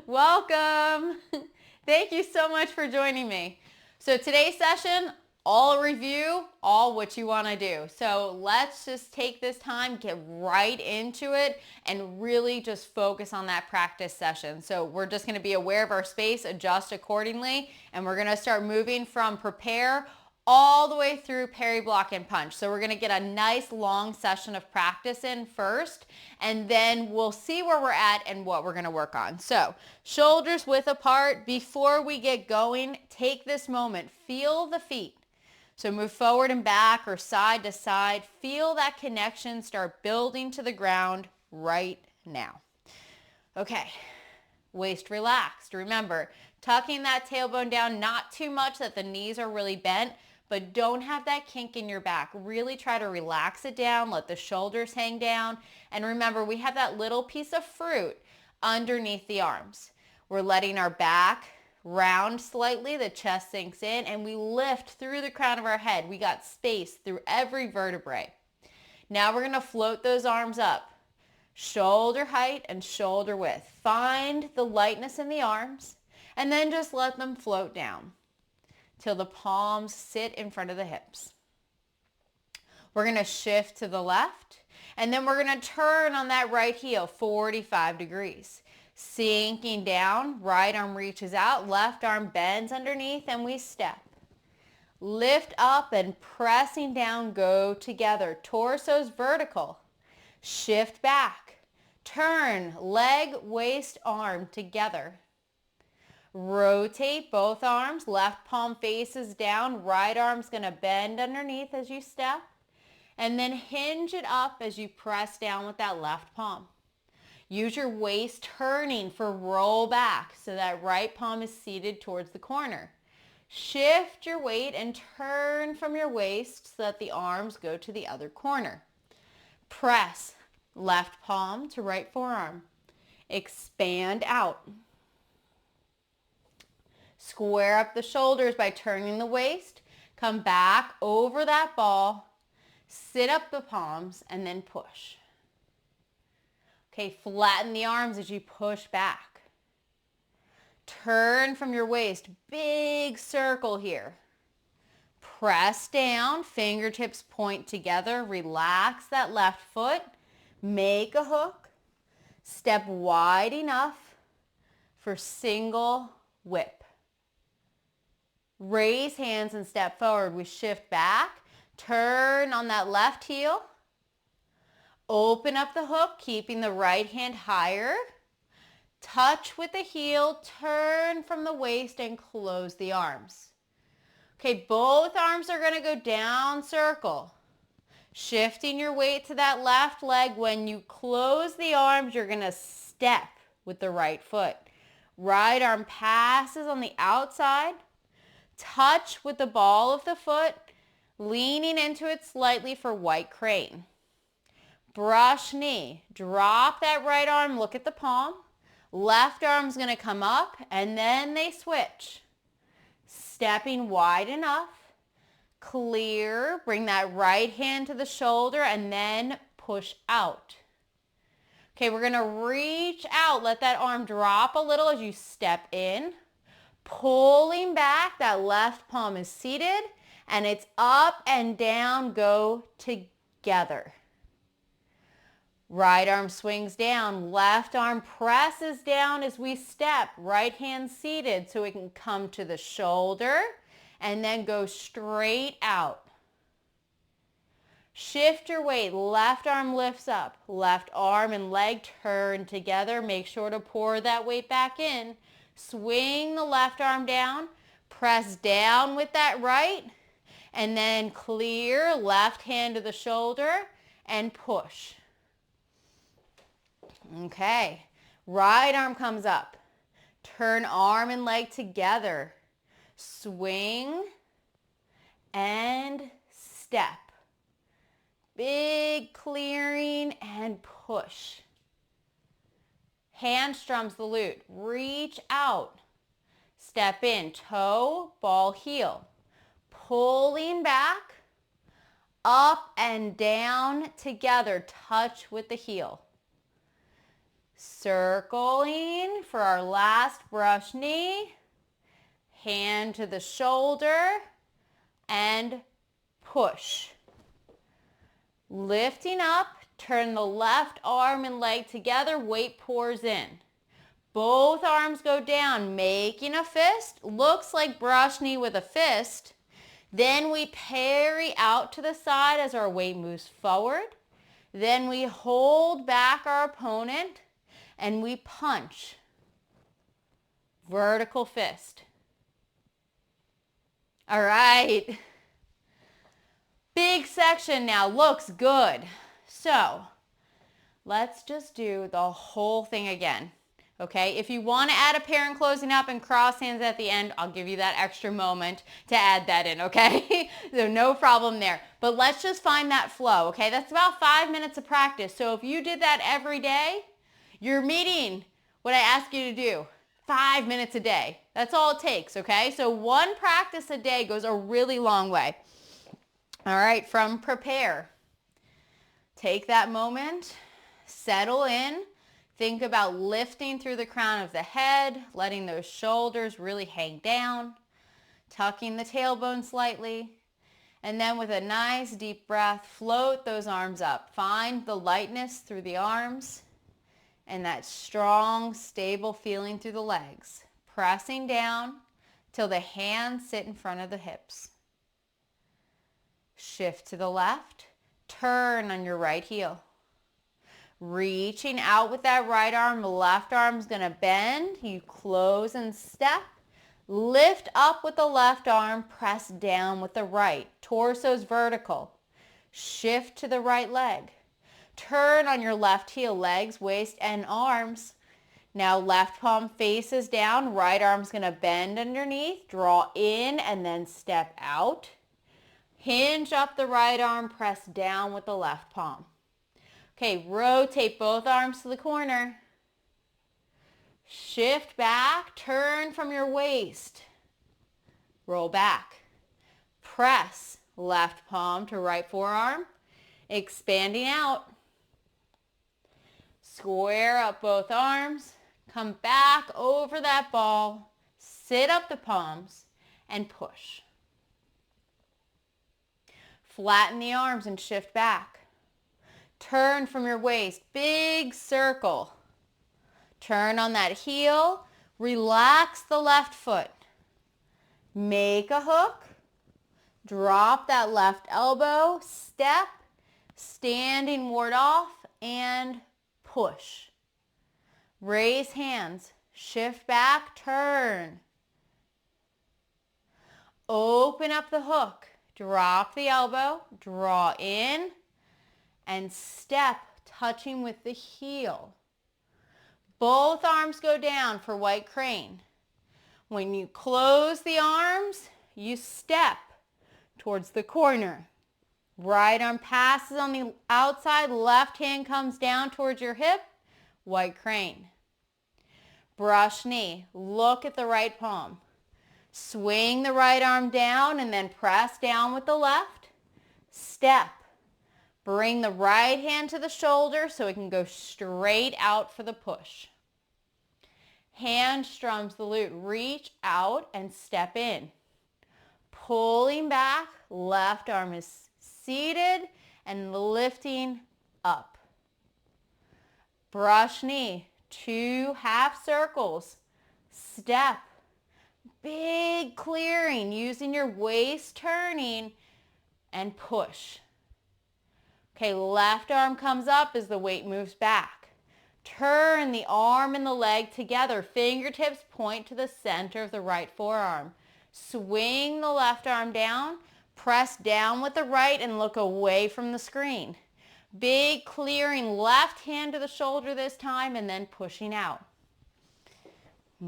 Welcome. Thank you so much for joining me. So today's session, all review, all what you want to do. So let's just take this time, get right into it, and really just focus on that practice session. So we're just going to be aware of our space, adjust accordingly, and we're going to start moving from prepare all the way through parry, block, and punch. So we're going to get a nice long session of practice in first, and then we'll see where we're at and what we're going to work on. So shoulders width apart. Before we get going, take this moment, feel the feet. So move forward and back or side to side. Feel that connection start building to the ground right now. Okay, waist relaxed. Remember, tucking that tailbone down, not too much that the knees are really bent, but don't have that kink in your back. Really try to relax it down, let the shoulders hang down. And remember, we have that little piece of fruit underneath the arms. We're letting our back round slightly, the chest sinks in, and we lift through the crown of our head. We got space through every vertebrae. Now we're gonna float those arms up. Shoulder height and shoulder width. Find the lightness in the arms, and then just let them float down till the palms sit in front of the hips. We're going to shift to the left, and then we're going to turn on that right heel 45 degrees. Sinking down, right arm reaches out, left arm bends underneath, and we step. Lift up and pressing down, go together. Torso's vertical. Shift back. Turn, leg, waist, arm together. Rotate both arms, left palm faces down, right arm's gonna bend underneath as you step, and then hinge it up as you press down with that left palm. Use your waist turning for roll back so that right palm is seated towards the corner. Shift your weight and turn from your waist so that the arms go to the other corner. Press left palm to right forearm. Expand out. Square up the shoulders by turning the waist. Come back over that ball. Sit up the palms and then push. Okay, flatten the arms as you push back. Turn from your waist. Big circle here. Press down. Fingertips point together. Relax that left foot. Make a hook. Step wide enough for single whip. Raise hands and step forward. We shift back. Turn on that left heel. Open up the hook, keeping the right hand higher. Touch with the heel. Turn from the waist and close the arms. Okay, both arms are going to go down circle. Shifting your weight to that left leg. When you close the arms, you're going to step with the right foot. Right arm passes on the outside. Touch with the ball of the foot, leaning into it slightly for white crane. Brush knee. Drop that right arm, look at the palm. Left arm's going to come up, and then they switch. Stepping wide enough. Clear. Bring that right hand to the shoulder, and then push out. Okay, we're going to reach out. Let that arm drop a little as you step in. Pulling back, that left palm is seated, and it's up and down, go together. Right arm swings down, left arm presses down as we step, right hand seated so it can come to the shoulder and then go straight out. Shift your weight, left arm lifts up, left arm and leg turn together. Make sure to pour that weight back in. Swing the left arm down, press down with that right, and then clear, left hand to the shoulder, and push. Okay, right arm comes up. Turn arm and leg together. Swing and step. Big clearing and push. Hand strums the glute. Reach out. Step in. Toe, ball, heel. Pulling back. Up and down together. Touch with the heel. Circling for our last brush knee. Hand to the shoulder and push. Lifting up, turn the left arm and leg together, weight pours in. Both arms go down, making a fist. Looks like brush knee with a fist. Then we parry out to the side as our weight moves forward. Then we hold back our opponent and we punch. Vertical fist. All right. Big section now, looks good. So let's just do the whole thing again. Okay, if you want to add a parent closing up and cross hands at the end, I'll give you that extra moment to add that in, okay? So no problem there. But let's just find that flow, okay? That's about 5 minutes of practice. So if you did that every day, you're meeting what I ask you to do. 5 minutes a day. That's all it takes, okay? So one practice a day goes a really long way. All right, from prepare. Take that moment, settle in. Think about lifting through the crown of the head, letting those shoulders really hang down, tucking the tailbone slightly, and then with a nice deep breath, float those arms up. Find the lightness through the arms and that strong, stable feeling through the legs, pressing down till the hands sit in front of the hips. Shift to the left, turn on your right heel. Reaching out with that right arm, the left arm's gonna bend. You close and step. Lift up with the left arm, press down with the right. Torso's vertical. Shift to the right leg. Turn on your left heel, legs, waist, and arms. Now left palm faces down, right arm's gonna bend underneath. Draw in and then step out. Hinge up the right arm, press down with the left palm. Okay, rotate both arms to the corner. Shift back, turn from your waist. Roll back. Press left palm to right forearm, expanding out. Square up both arms, come back over that ball, sit up the palms, and push. Flatten the arms and shift back. Turn from your waist, big circle. Turn on that heel, relax the left foot. Make a hook, drop that left elbow, step, standing ward off, and push. Raise hands, shift back, turn. Open up the hook, drop the elbow, draw in, and step, touching with the heel. Both arms go down for white crane. When you close the arms, you step towards the corner. Right arm passes on the outside, left hand comes down towards your hip, white crane. Brush knee, look at the right palm. Swing the right arm down and then press down with the left. Step. Bring the right hand to the shoulder so it can go straight out for the push. Hand strums the glute. Reach out and step in. Pulling back, left arm is seated and lifting up. Brush knee, 2 half circles. Step. Big clearing using your waist turning and push. Okay, left arm comes up as the weight moves back. Turn the arm and the leg together. Fingertips point to the center of the right forearm. Swing the left arm down. Press down with the right and look away from the screen. Big clearing, left hand to the shoulder this time and then pushing out.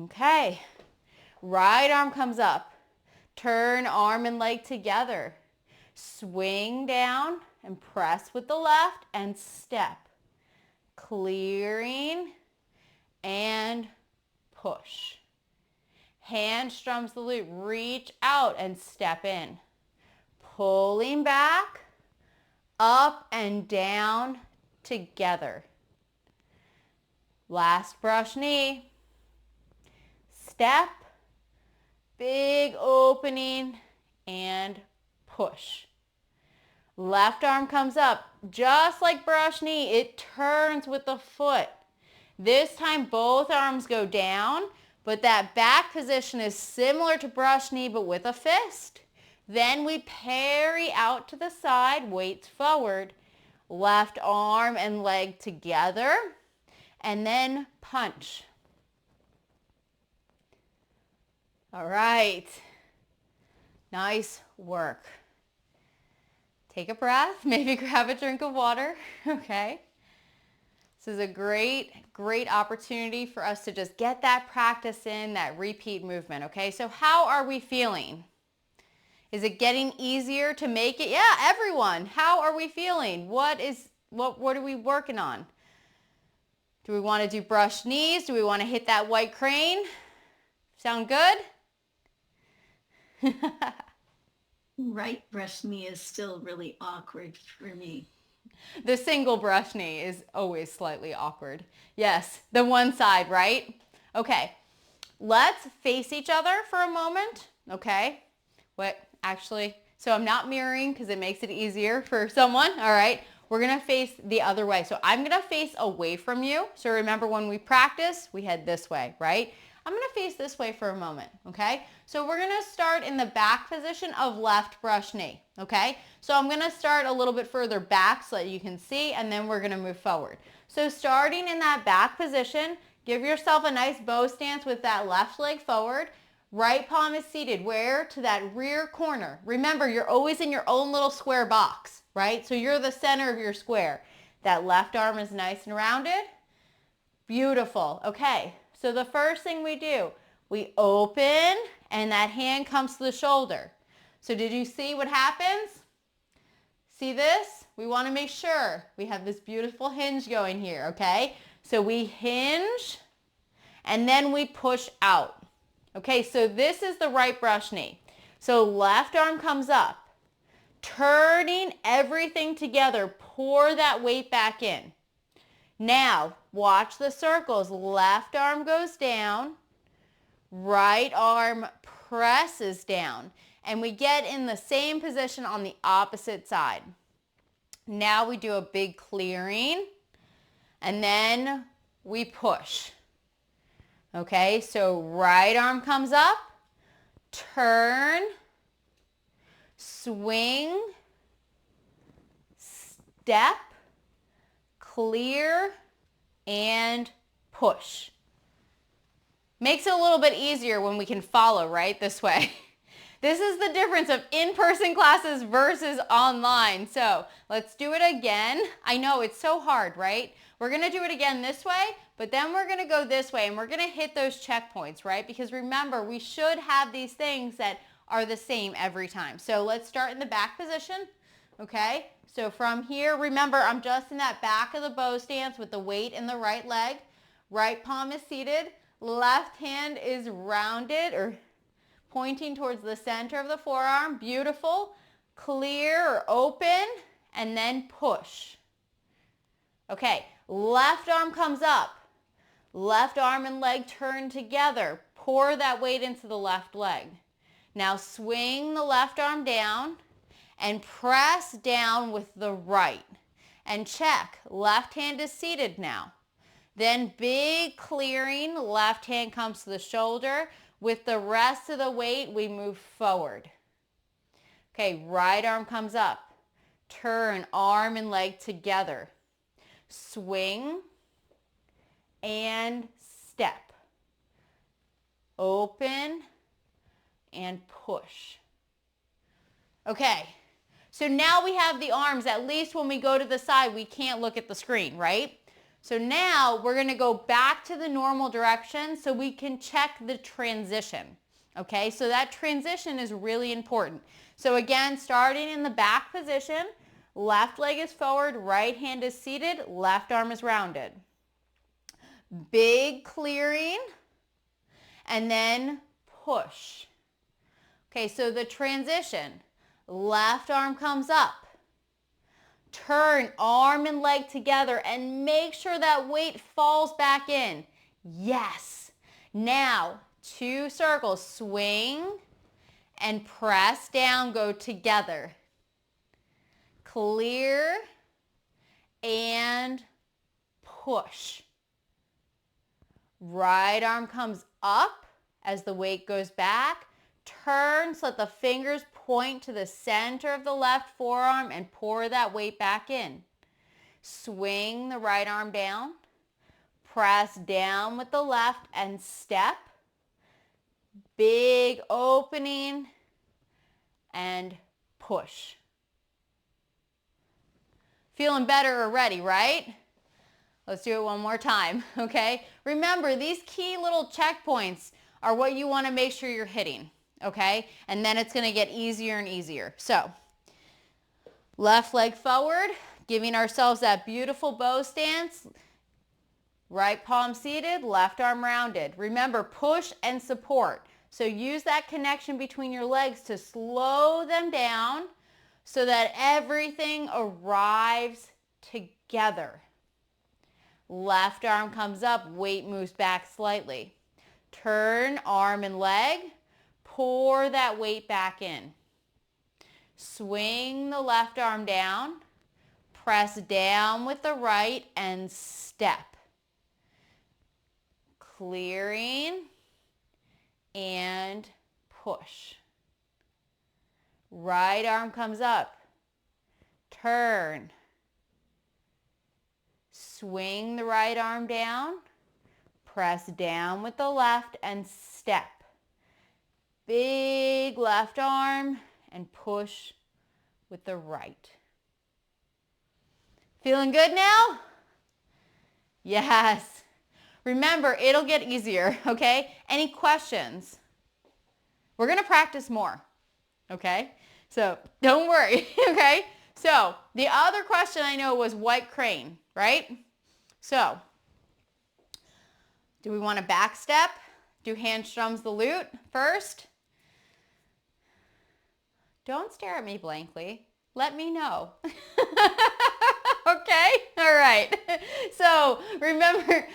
Okay, right arm comes up. Turn arm and leg together. Swing down and press with the left and step. Clearing and push. Hand strums the glute. Reach out and step in. Pulling back, up and down together. Last brush knee. Step, big opening, and push. Left arm comes up, just like brush knee, it turns with the foot. This time both arms go down, but that back position is similar to brush knee, but with a fist. Then we parry out to the side, weights forward, left arm and leg together, and then punch. All right, nice work. Take a breath, maybe grab a drink of water, okay? This is a great opportunity for us to just get that practice in, that repeat movement, okay? So how are we feeling? Is it getting easier to make it? Yeah, everyone, how are we feeling? What are we working on? Do we want to do brush knees? Do we want to hit that white crane? Sound good? Right brush knee is still really awkward for me. The single brush knee is always slightly awkward. Yes, the one side, right? Okay, let's face each other for a moment, okay? So I'm not mirroring because it makes it easier for someone, all right? We're gonna face the other way. So I'm gonna face away from you. So remember when we practice, we head this way, right? I'm gonna face this way for a moment, okay? So we're gonna start in the back position of left brush knee, okay? So I'm gonna start a little bit further back so that you can see, and then we're gonna move forward. So starting in that back position, give yourself a nice bow stance with that left leg forward. Right palm is seated where? To that rear corner. Remember, you're always in your own little square box, right? So you're the center of your square. That left arm is nice and rounded. Beautiful. Okay, so the first thing we do, we open and that hand comes to the shoulder. So did you see what happens? See this? We want to make sure we have this beautiful hinge going here, okay? So we hinge and then we push out. Okay, so this is the right brush knee. So left arm comes up, turning everything together, pour that weight back in. Now, watch the circles. Left arm goes down, right arm presses down, and we get in the same position on the opposite side. Now we do a big clearing, and then we push. Okay, so right arm comes up, turn, swing, step, clear, and push. Makes it a little bit easier when we can follow, right, this way. This is the difference of in-person classes versus online. So let's do it again. I know it's so hard, right? We're gonna do it again this way, but then we're gonna go this way and we're gonna hit those checkpoints, right? Because remember, we should have these things that are the same every time. So let's start in the back position, okay? So from here, remember, I'm just in that back of the bow stance with the weight in the right leg. Right palm is seated. Left hand is rounded or pointing towards the center of the forearm. Beautiful. Clear or open, and then push. Okay, left arm comes up. Left arm and leg turn together. Pour that weight into the left leg. Now swing the left arm down and press down with the right. And check, left hand is seated now. Then big clearing, left hand comes to the shoulder. With the rest of the weight, we move forward. Okay, right arm comes up. Turn arm and leg together. Swing and step. Open and push. Okay, so now we have the arms. At least when we go to the side, we can't look at the screen, right? So now we're going to go back to the normal direction so we can check the transition. Okay, so that transition is really important. So again, starting in the back position, left leg is forward, right hand is seated, left arm is rounded. Big clearing, and then push. Okay, so the transition, left arm comes up, Turn arm and leg together and make sure that weight falls back in. Yes. Now, 2 circles. Swing and press down, go together. Clear and push. Right arm comes up as the weight goes back. Turn so that the fingers point to the center of the left forearm and pour that weight back in. Swing the right arm down. Press down with the left and step. Big opening and push. Feeling better already, right? Let's do it one more time, okay? Remember, these key little checkpoints are what you want to make sure you're hitting, okay? And then it's going to get easier and easier. So, left leg forward, giving ourselves that beautiful bow stance. Right palm seated, left arm rounded. Remember, push and support. So use that connection between your legs to slow them down so that everything arrives together. Left arm comes up, weight moves back slightly. Turn arm and leg, pour that weight back in. Swing the left arm down, press down with the right and step. Clearing and push. Right arm comes up. Turn. Swing the right arm down. Press down with the left and step. Big left arm and push with the right. Feeling good now? Yes. Remember, it'll get easier, okay? Any questions? We're going to practice more, okay? So don't worry, okay? So the other question I know was white crane, right? So do we want to back step? Do handstrums the lute first? Don't stare at me blankly. Let me know. Okay? All right. So remember,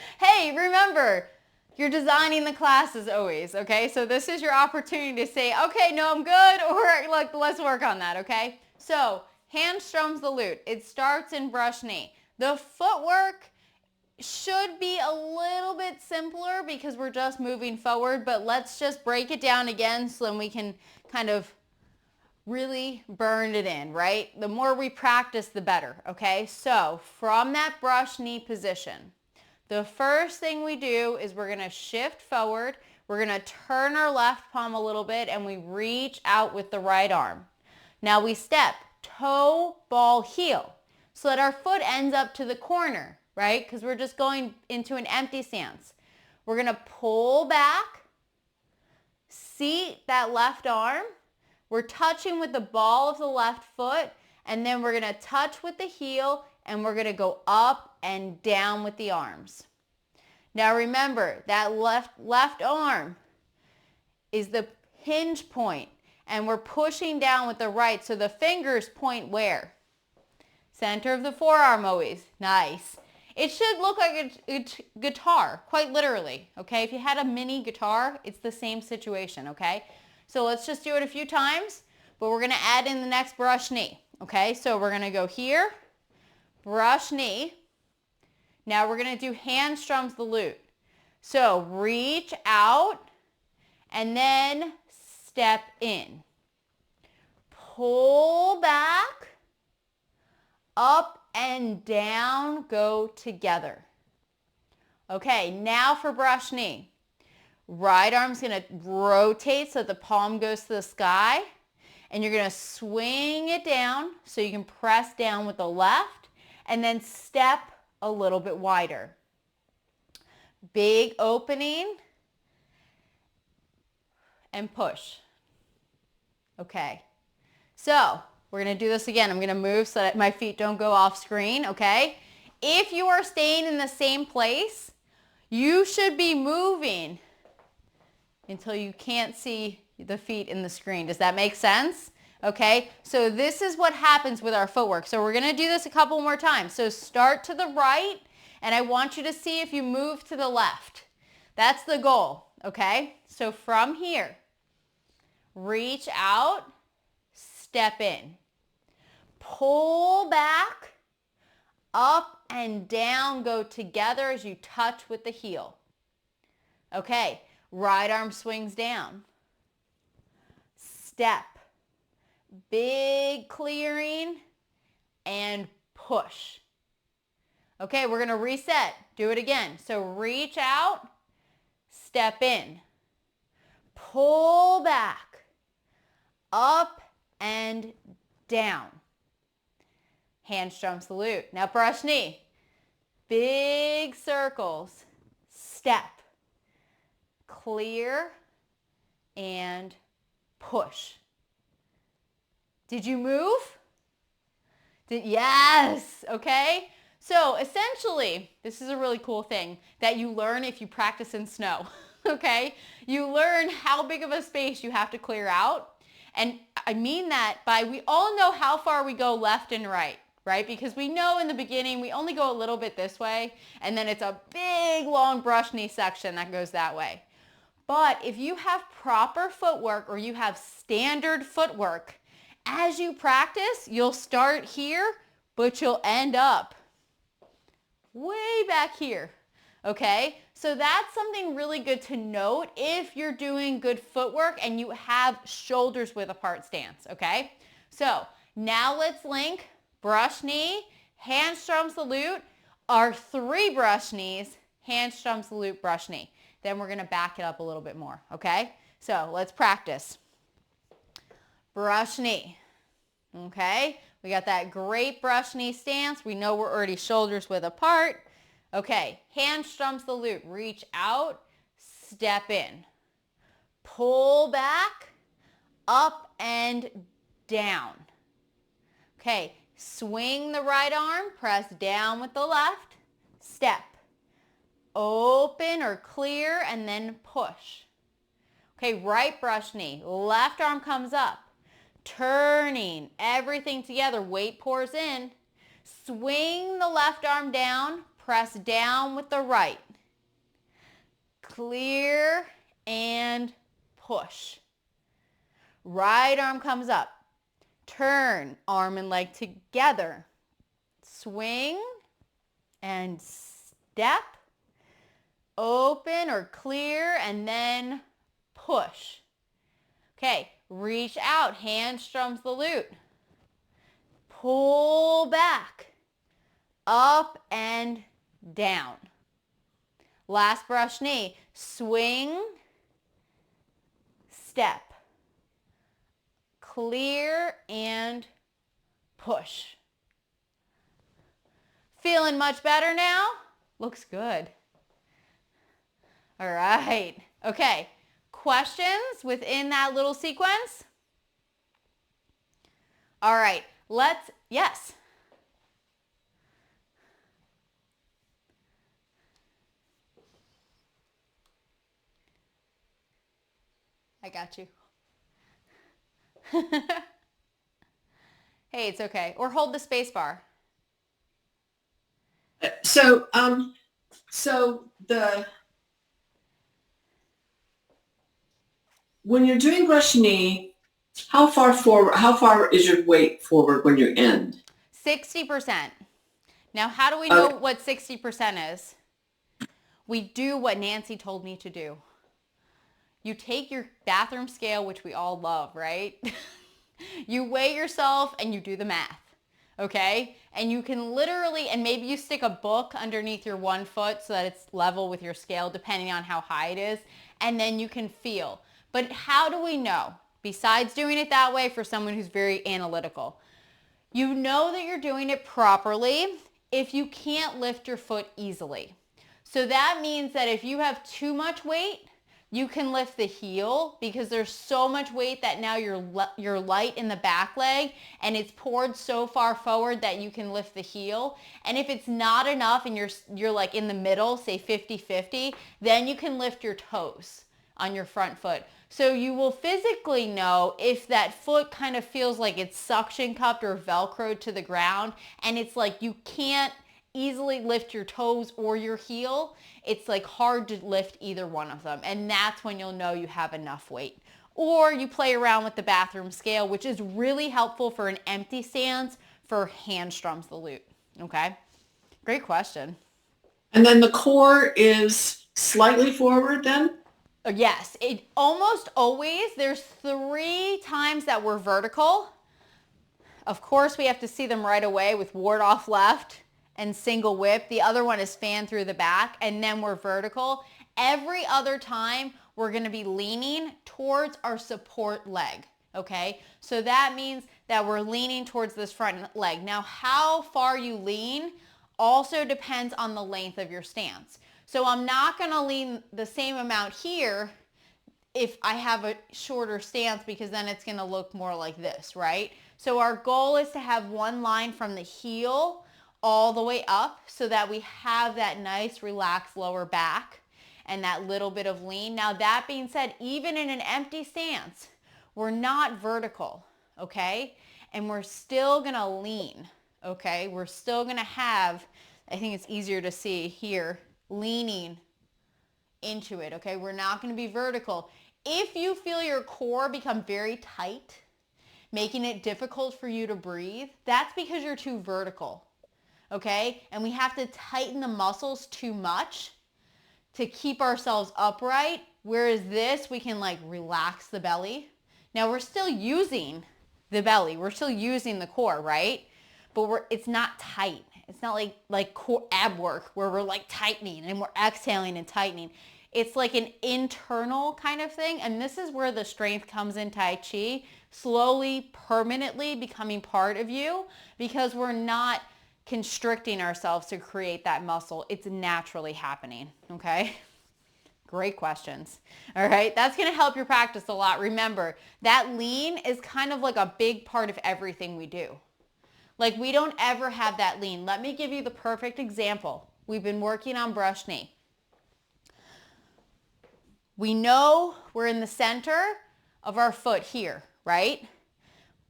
you're designing the classes always, okay? So this is your opportunity to say, okay, no, I'm good, or look, let's work on that, okay? So hand strums the lute. It starts in brush knee. The footwork should be a little bit simpler because we're just moving forward, but let's just break it down again so then we can kind of really burn it in, right? The more we practice, the better, okay? So from that brush knee position, the first thing we do is we're gonna shift forward. We're gonna turn our left palm a little bit and we reach out with the right arm. Now we step toe, ball, heel so that our foot ends up to the corner, right? Because we're just going into an empty stance. We're gonna pull back, seat that left arm. We're touching with the ball of the left foot, and then we're going to touch with the heel, and we're going to go up and down with the arms. Now remember, that left arm is the hinge point, and we're pushing down with the right, so the fingers point where? Center of the forearm always. Nice. It should look like a guitar, quite literally, okay? If you had a mini guitar, it's the same situation, okay? So let's just do it a few times, but we're going to add in the next brush knee, okay? So we're going to go here, brush knee. Now we're going to do hand strums the lute. So reach out and then step in. Pull back, up and down, go together. Okay, now for brush knee. Right arm's going to rotate so that the palm goes to the sky. And you're going to swing it down so you can press down with the left and then step a little bit wider. Big opening and push. Okay. So we're going to do this again. I'm going to move so that my feet don't go off screen, okay? If you are staying in the same place, you should be moving until you can't see the feet in the screen. Does that make sense? Okay, so this is what happens with our footwork. So we're going to do this a couple more times. So start to the right, and I want you to see if you move to the left. That's the goal, okay? So from here, reach out, step in. Pull back, up and down go together as you touch with the heel. Okay, right arm swings down. Step. Big clearing and push. Okay, we're going to reset. Do it again. So reach out, step in, pull back, up and down. Handstrom salute. Now brush knee. Big circles. Step. Clear and push. Did you move? Yes, okay? So essentially, this is a really cool thing that you learn if you practice in snow, okay? You learn how big of a space you have to clear out. And I mean that by, we all know how far we go left and right, Because we know in the beginning we only go a little bit this way, and then it's a big long brush knee section that goes that way. But if you have proper footwork or you have standard footwork, as you practice, you'll start here, but you'll end up way back here, okay? So that's something really good to note if you're doing good footwork and you have shoulders width apart stance, okay? So now let's link brush knee, handstrom salute, our 3 brush knees, handstrom salute, brush knee. Then we're gonna back it up a little bit more, okay? So let's practice. Brush knee, okay? We got that great brush knee stance. We know we're already shoulders width apart. Okay, handstrom salute, reach out, step in. Pull back, up and down. Okay, swing the right arm, press down with the left, step. Open or clear and then push. Okay, right brush knee, left arm comes up. Turning everything together, weight pours in. Swing the left arm down, press down with the right. Clear and push. Right arm comes up. Turn, arm and leg together. Swing and step. Open or clear and then push. Okay, reach out, handstrom salute. Pull back, up and down. Last brush knee, swing, step. Clear and push. Feeling much better now? Looks good. All right. Okay. Questions within that little sequence? All right. Yes. I got you. Hey, it's okay. Or hold the space bar. So when you're doing brush knee, how far is your weight forward when you end? 60%. Now, how do we know what 60% is? We do what Nancy told me to do. You take your bathroom scale, which we all love, right? You weigh yourself and you do the math, okay? And you can literally, and maybe you stick a book underneath your 1 foot so that it's level with your scale, depending on how high it is, and then you can feel. But how do we know? Besides doing it that way for someone who's very analytical. You know that you're doing it properly if you can't lift your foot easily. So that means that if you have too much weight, you can lift the heel because there's so much weight that now you're light in the back leg and it's poured so far forward that you can lift the heel. And if it's not enough and you're like in the middle, say 50-50, then you can lift your toes. on your front foot. So you will physically know if that foot kind of feels like it's suction cupped or Velcroed to the ground, and it's like you can't easily lift your toes or your heel. It's like hard to lift either one of them, and that's when you'll know you have enough weight. Or you play around with the bathroom scale, which is really helpful for an empty stance for hamstrums the glute. Okay, great question. And then the core is slightly forward then? Yes, it almost always, there's 3 times that we're vertical. Of course, we have to see them right away with ward off left and single whip. The other one is fan through the back, and then we're vertical. Every other time, we're going to be leaning towards our support leg, okay? So that means that we're leaning towards this front leg. Now, how far you lean also depends on the length of your stance. So I'm not going to lean the same amount here if I have a shorter stance, because then it's going to look more like this, right? So our goal is to have one line from the heel all the way up so that we have that nice relaxed lower back and that little bit of lean. Now that being said, even in an empty stance, we're not vertical, okay? And we're still going to lean, okay? We're still going to have, I think it's easier to see here, leaning into it, okay? We're not going to be vertical. If you feel your core become very tight, making it difficult for you to breathe, that's because you're too vertical, okay? And we have to tighten the muscles too much to keep ourselves upright, whereas this, we can like relax the belly. Now we're still using the belly, we're still using the core, right? But it's not tight. It's not like core ab work where we're like tightening and we're exhaling and tightening. It's like an internal kind of thing. And this is where the strength comes in Tai Chi, slowly, permanently becoming part of you, because we're not constricting ourselves to create that muscle. It's naturally happening, okay? Great questions. All right, that's going to help your practice a lot. Remember, that lean is kind of like a big part of everything we do. Like we don't ever have that lean. Let me give you the perfect example. We've been working on brush knee. We know we're in the center of our foot here, right?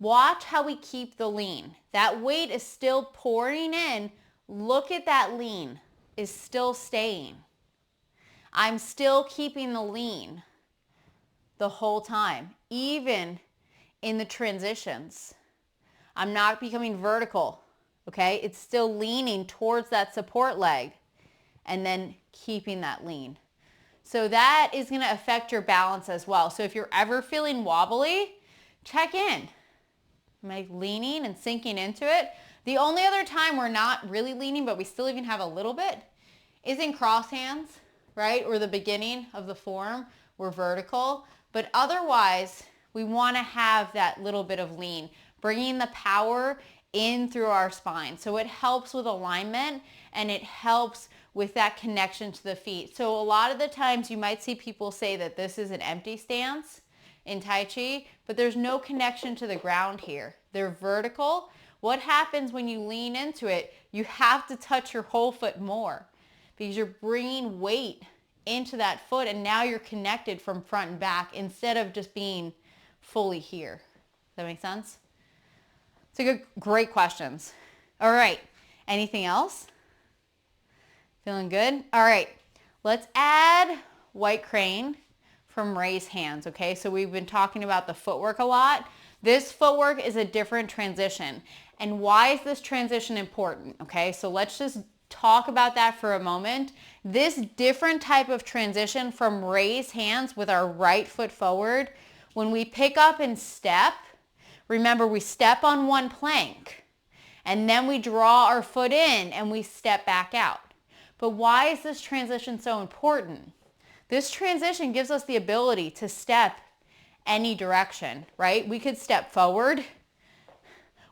Watch how we keep the lean. That weight is still pouring in. Look at that lean is still staying. I'm still keeping the lean the whole time, even in the transitions. I'm not becoming vertical, okay? It's still leaning towards that support leg and then keeping that lean. So that is going to affect your balance as well. So if you're ever feeling wobbly, check in. Am I leaning and sinking into it? The only other time we're not really leaning, but we still even have a little bit, is in cross hands, right? Or the beginning of the form, we're vertical. But otherwise, we want to have that little bit of lean, bringing the power in through our spine. So it helps with alignment and it helps with that connection to the feet. So a lot of the times you might see people say that this is an empty stance in Tai Chi, but there's no connection to the ground here. They're vertical. What happens when you lean into it? You have to touch your whole foot more because you're bringing weight into that foot, and now you're connected from front and back instead of just being fully here. Does that make sense? It's a great questions. All right, anything else? Feeling good? All right, let's add white crane from raised hands, okay? So we've been talking about the footwork a lot. This footwork is a different transition. And why is this transition important, okay? So let's just talk about that for a moment. This different type of transition from raised hands with our right foot forward, when we pick up and step, remember we step on one plank and then we draw our foot in and we step back out. But why is this transition so important? This transition gives us the ability to step any direction, right? We could step forward,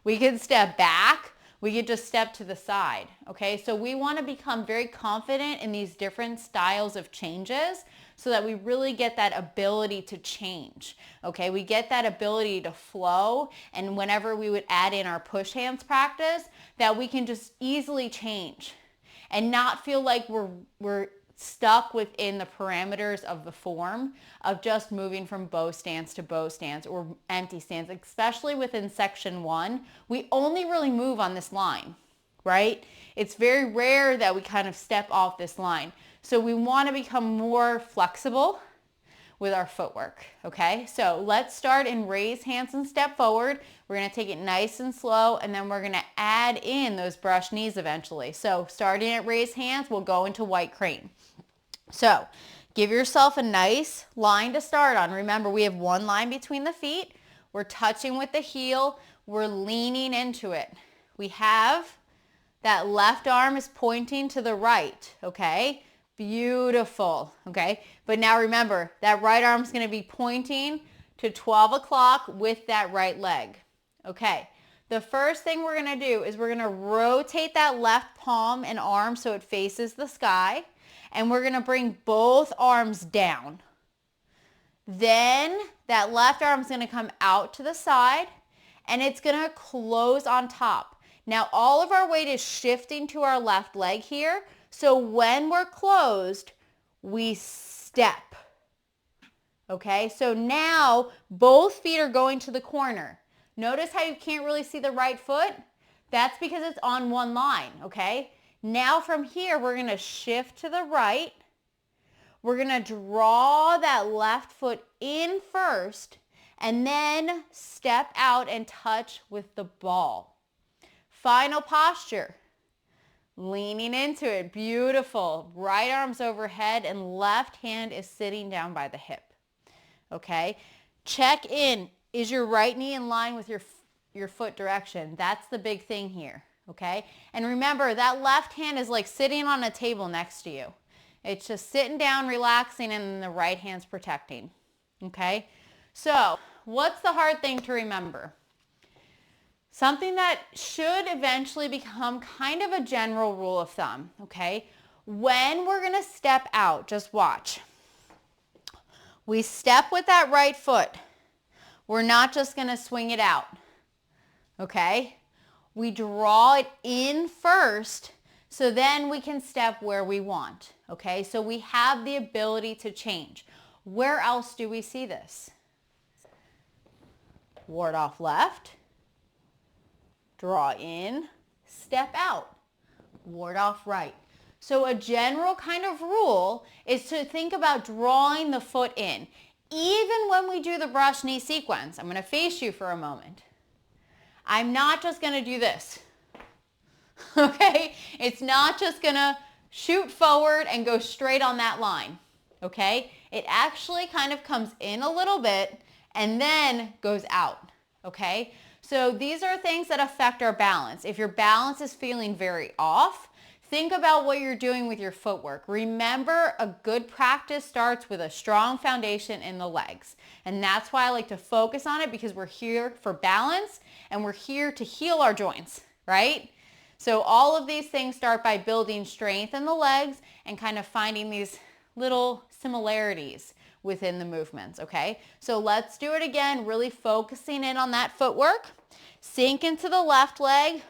we could step back, we could just step to the side, okay? So we want to become very confident in these different styles of changes so that we really get that ability to change, okay? We get that ability to flow, and whenever we would add in our push hands practice, that we can just easily change and not feel like we're stuck within the parameters of the form of just moving from bow stance to bow stance or empty stance, especially within section 1. We only really move on this line, right? It's very rare that we kind of step off this line. So we want to become more flexible with our footwork, okay? So let's start in raise hands and step forward. We're gonna take it nice and slow, and then we're gonna add in those brush knees eventually. So starting at raise hands, we'll go into white crane. So give yourself a nice line to start on. Remember, we have one line between the feet. We're touching with the heel. We're leaning into it. We have that left arm is pointing to the right, okay? Beautiful, okay? But now remember, that right arm is going to be pointing to 12 o'clock with that right leg, okay? The first thing we're going to do is we're going to rotate that left palm and arm so it faces the sky, and we're going to bring both arms down. Then that left arm is going to come out to the side, and it's going to close on top. Now all of our weight is shifting to our left leg here. So when we're closed, we step. Okay, so now both feet are going to the corner. Notice how you can't really see the right foot? That's because it's on one line, okay? Now from here, we're gonna shift to the right. We're gonna draw that left foot in first and then step out and touch with the ball. Final posture, leaning into it, beautiful. Right arm's overhead and left hand is sitting down by the hip, okay? Check in, is your right knee in line with your foot direction? That's the big thing here, okay? And remember, that left hand is like sitting on a table next to you. It's just sitting down, relaxing, and the right hand's protecting, okay? So what's the hard thing to remember? Something that should eventually become kind of a general rule of thumb, okay? When we're gonna step out, just watch. We step with that right foot. We're not just gonna swing it out, okay? We draw it in first, so then we can step where we want, okay? So we have the ability to change. Where else do we see this? Ward off left. Draw in, step out, ward off right. So a general kind of rule is to think about drawing the foot in. Even when we do the brush knee sequence, I'm going to face you for a moment. I'm not just going to do this, okay? It's not just going to shoot forward and go straight on that line, okay? It actually kind of comes in a little bit and then goes out, okay? So these are things that affect our balance. If your balance is feeling very off, think about what you're doing with your footwork. Remember, a good practice starts with a strong foundation in the legs. And that's why I like to focus on it, because we're here for balance and we're here to heal our joints, right? So all of these things start by building strength in the legs and kind of finding these little similarities within the movements, okay? So let's do it again, really focusing in on that footwork. Sink into the left leg,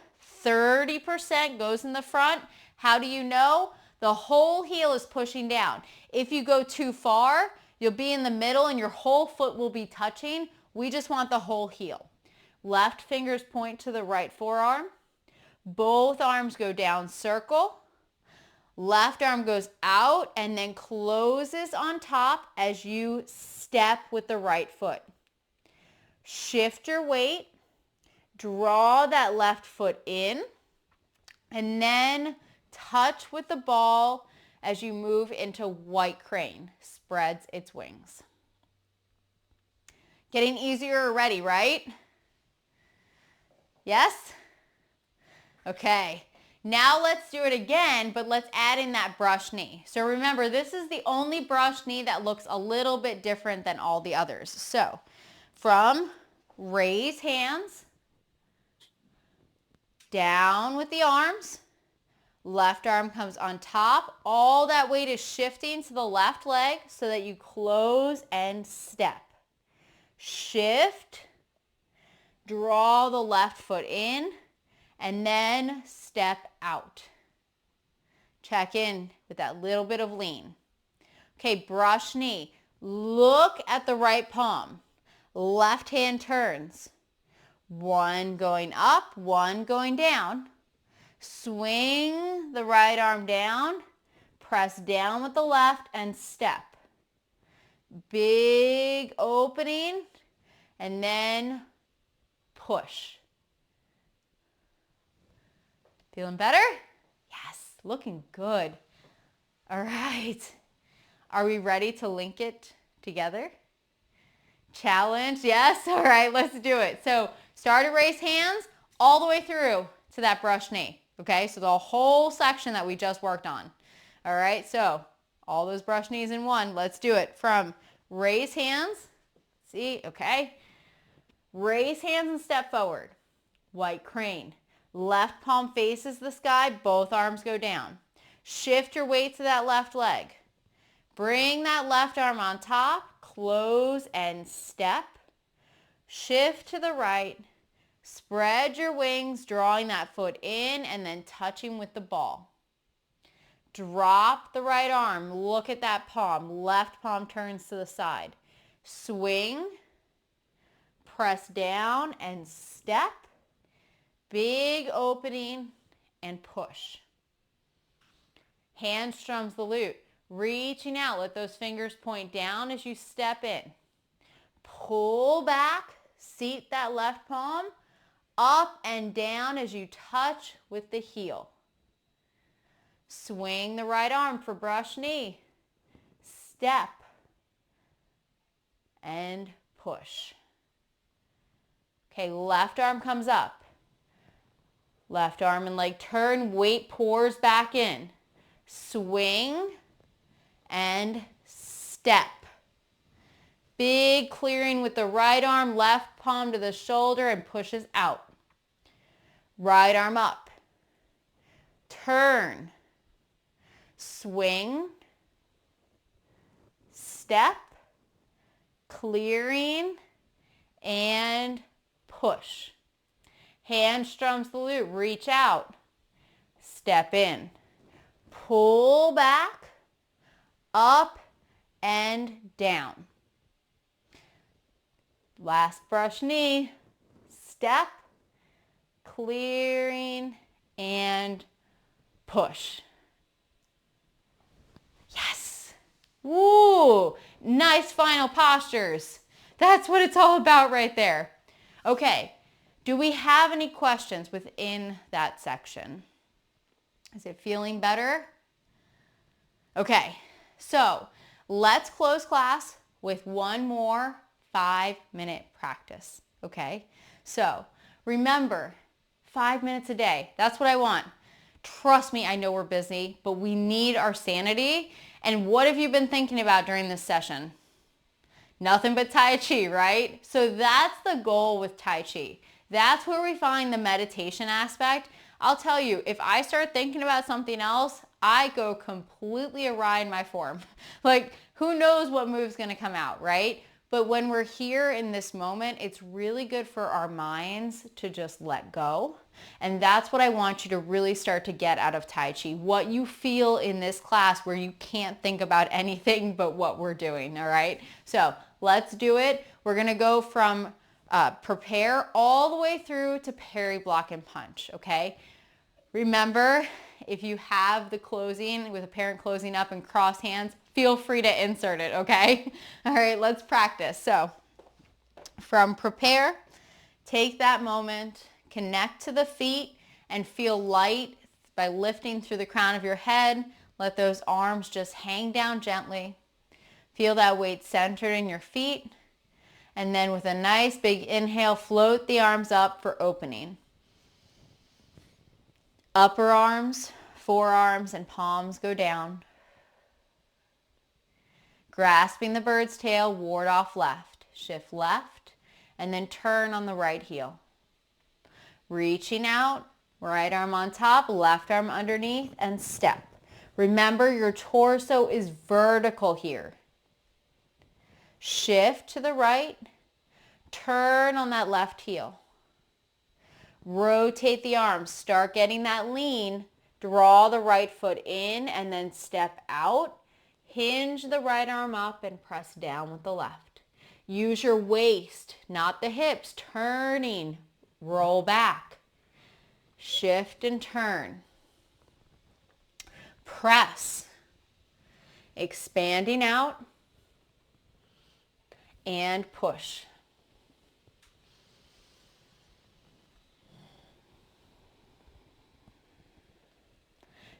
30% goes in the front. How do you know? The whole heel is pushing down. If you go too far, you'll be in the middle and your whole foot will be touching. We just want the whole heel. Left fingers point to the right forearm. Both arms go down, circle. Left arm goes out and then closes on top as you step with the right foot. Shift your weight, draw that left foot in, and then touch with the ball as you move into white crane. Spreads its wings. Getting easier already, right? Yes? Okay. Now let's do it again, but let's add in that brush knee. So remember, this is the only brush knee that looks a little bit different than all the others. So from raise hands, down with the arms, left arm comes on top. All that weight is shifting to the left leg so that you close and step. Shift, draw the left foot in, and then step out. Check in with that little bit of lean. Okay, brush knee. Look at the right palm. Left hand turns. One going up, one going down. Swing the right arm down. Press down with the left and step. Big opening and then push. Feeling better? Yes, looking good. All right. Are we ready to link it together? Challenge, yes? All right, let's do it. So start to raise hands all the way through to that brush knee. Okay, so the whole section that we just worked on. All right, so all those brush knees in one. Let's do it from raise hands. See, okay. Raise hands and step forward. White crane. Left palm faces the sky, both arms go down. Shift your weight to that left leg. Bring that left arm on top, close and step. Shift to the right. Spread your wings, drawing that foot in and then touching with the ball. Drop the right arm, look at that palm. Left palm turns to the side. Swing, press down and step. Big opening and push. Hand strums the glute. Reaching out, let those fingers point down as you step in. Pull back, seat that left palm, up and down as you touch with the heel. Swing the right arm for brush knee. Step and push. Okay, left arm comes up. Left arm and leg turn, weight pours back in. Swing and step. Big clearing with the right arm, left palm to the shoulder and pushes out. Right arm up. Turn. Swing. Step. Clearing and push. Hand strums the glute, reach out. Step in. Pull back, up and down. Last brush knee, step, clearing and push. Yes. Woo, nice final postures. That's what it's all about right there. Okay, do we have any questions within that section? Is it feeling better? Okay, so let's close class with one more 5-minute practice, okay? So remember, 5 minutes a day, that's what I want. Trust me, I know we're busy, but we need our sanity. And what have you been thinking about during this session? Nothing but Tai Chi, right? So that's the goal with Tai Chi. That's where we find the meditation aspect. I'll tell you, if I start thinking about something else, I go completely awry in my form. Like, who knows what move's gonna come out, right? But when we're here in this moment, it's really good for our minds to just let go. And that's what I want you to really start to get out of Tai Chi. What you feel in this class where you can't think about anything but what we're doing, all right? So let's do it. We're gonna go from prepare all the way through to parry, block, and punch, okay? Remember, if you have the closing with a parent closing up and cross hands, feel free to insert it, okay? All right, let's practice. So from prepare, take that moment, connect to the feet, and feel light by lifting through the crown of your head. Let those arms just hang down gently. Feel that weight centered in your feet. And then with a nice big inhale, float the arms up for opening. Upper arms, forearms, and palms go down. Grasping the bird's tail, ward off left. Shift left, and then turn on the right heel. Reaching out, right arm on top, left arm underneath, and step. Remember, your torso is vertical here. Shift to the right, turn on that left heel. Rotate the arms, start getting that lean, Draw the right foot in and then step out. Hinge the right arm up and press down with the left. Use your waist, not the hips, turning. Roll back. Shift and turn. Press. Expanding out and push.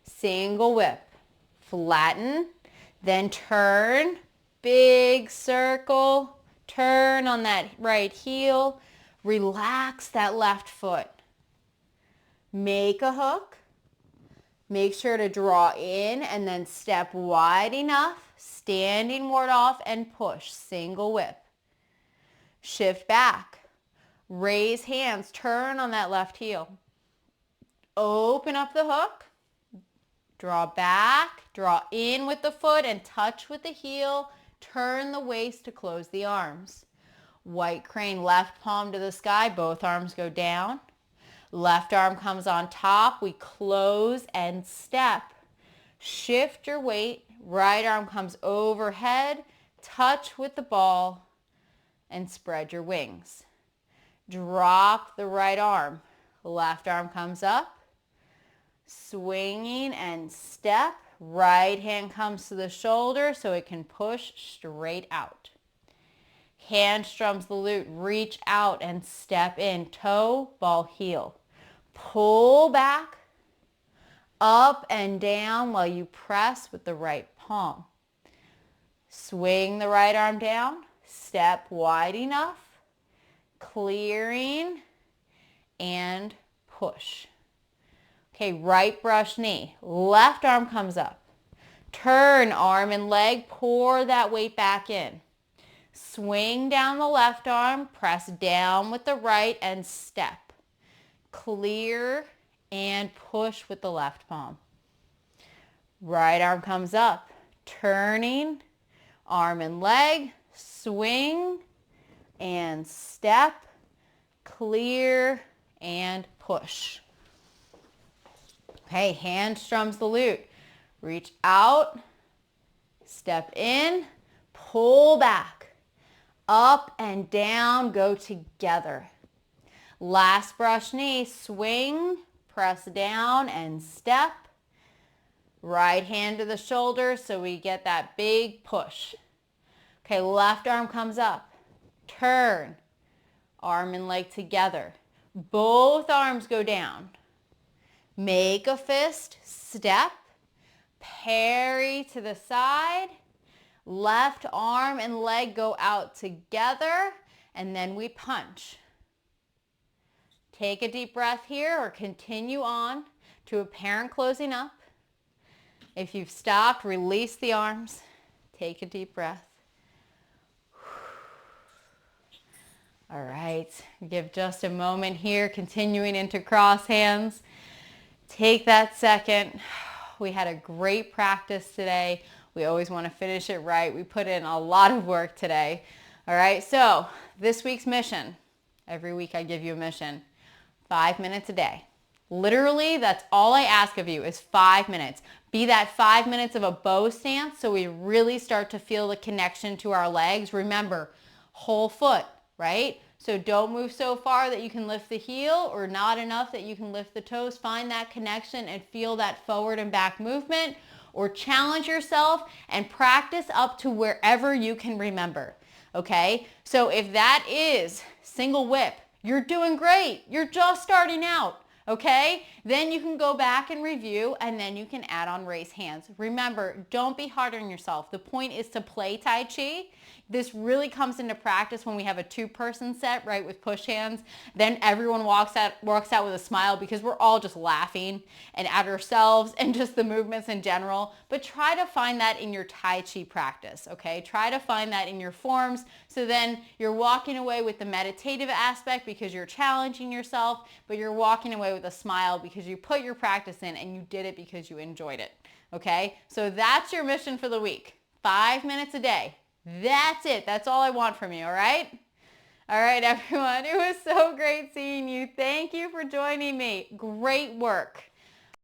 Single whip. Flatten, then turn, big circle, turn on that right heel, relax that left foot. Make a hook. Make sure to draw in and then step wide enough, standing ward off and push, single whip. Shift back, raise hands, turn on that left heel. Open up the hook, draw back, draw in with the foot and touch with the heel, turn the waist to close the arms. White crane, left palm to the sky, both arms go down. Left arm comes on top, we close and step. Shift your weight, right arm comes overhead, touch with the ball, and spread your wings. Drop the right arm, left arm comes up, swinging and step. Right hand comes to the shoulder so it can push straight out. Hand strums the glute, reach out and step in, toe, ball, heel. Pull back, up and down while you press with the right palm. Swing the right arm down, step wide enough, clearing, and push. Okay, right brush knee, left arm comes up. Turn arm and leg, pour that weight back in. Swing down the left arm, press down with the right and step. Clear and push with the left palm. Right arm comes up, turning, arm and leg, swing and step, clear and push. Okay, hand strums the glute. Reach out, step in, pull back, up and down, go together. Last brush knee, swing, press down and step. Right hand to the shoulder so we get that big push. Okay, left arm comes up, turn, arm and leg together. Both arms go down. Make a fist, step, parry to the side, left arm and leg go out together, and then we punch. Take a deep breath here or continue on to apparent closing up. If you've stopped, release the arms. Take a deep breath. All right, give just a moment here, continuing into cross hands. Take that second. We had a great practice today. We always want to finish it right. We put in a lot of work today. All right, so this week's mission. Every week I give you a mission. 5 minutes a day. Literally, that's all I ask of you is 5 minutes. Be that 5 minutes of a bow stance so we really start to feel the connection to our legs. Remember, whole foot, right? So don't move so far that you can lift the heel or not enough that you can lift the toes. Find that connection and feel that forward and back movement, or challenge yourself and practice up to wherever you can remember. Okay? So if that is single whip, you're doing great. You're just starting out. Okay? Then you can go back and review, and then you can add on raise hands. Remember, don't be hard on yourself. The point is to play Tai Chi. This really comes into practice when we have a two-person set, right, with push hands. Then everyone walks out with a smile because we're all just laughing and at ourselves and just the movements in general. But try to find that in your Tai Chi practice, okay? Try to find that in your forms so then you're walking away with the meditative aspect because you're challenging yourself, but you're walking away with a smile because you put your practice in and you did it because you enjoyed it, okay? So that's your mission for the week. 5 minutes a day. That's it. That's all I want from you, all right? All right, everyone. It was so great seeing you. Thank you for joining me. Great work.